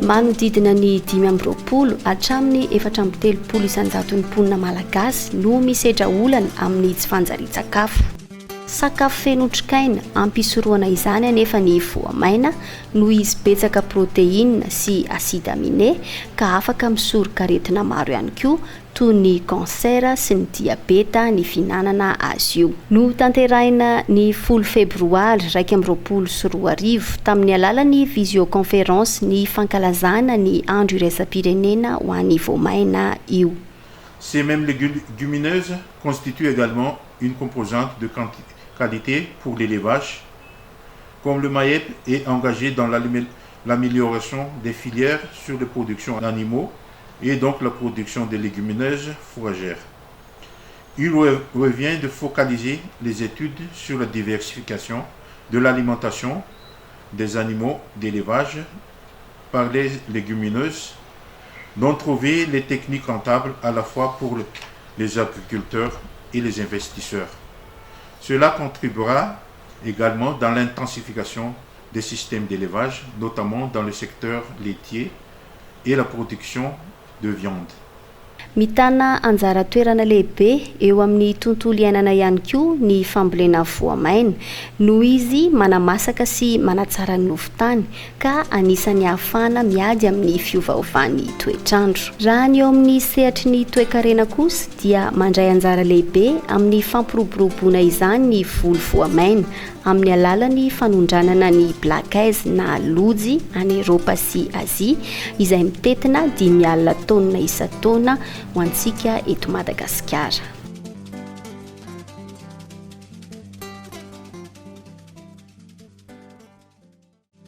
manodidina ny 520 hatramin'ny 430 isanjaton'ny mponina malagasy no misedra olana amin'ny tsy fanjari-tsakafo. Sakafo feno otrikaina ampisoroana izany anefa ny voamaina no izy betsaka protéine sy acide aminé ka afaka misoroka aretina maro ihany koa toy ny kansera sy ny diabeta ny fihinanana azy io. No tanterahina ny 10 febroary 2024 tamin'ny alalan'ny visioconférence ny fankalazana ny andro iraisam-pirenena ho an'ny voamaina io. Ces mêmes légumineuses constituent également une composante de qualité pour l'élevage, comme le MAEP est engagé dans l'amélioration des filières sur les productions d'animaux et donc la production de légumineuses fourragères. Il revient de focaliser les études sur la diversification de l'alimentation des animaux d'élevage par les légumineuses, dont trouver les techniques rentables à la fois pour les agriculteurs et les investisseurs. Cela contribuera également dans l'intensification des systèmes d'élevage, notamment dans le secteur laitier et la production de viande. Mitana anjara toerana lehibe eo amin'ny tontolo iainana ihany koa ny fambolena voamaina noho izy manamasaka sy manatsara ny nofotany ka anisany ahafana miady amin'ny fiovaovan'ny toetrandro. Raha ny eo amin'ny sehatry ny toe-karena kosa dia mandray anjara lehibe amin'ny fampiroboroboana izany ny volo voamaina amin'ny alalan'ny fanondranana ny black eyes na lojy any Eropa sy Azia izay mitetina 5,000 taonina isa-taona ho antsika eto Madagasikara.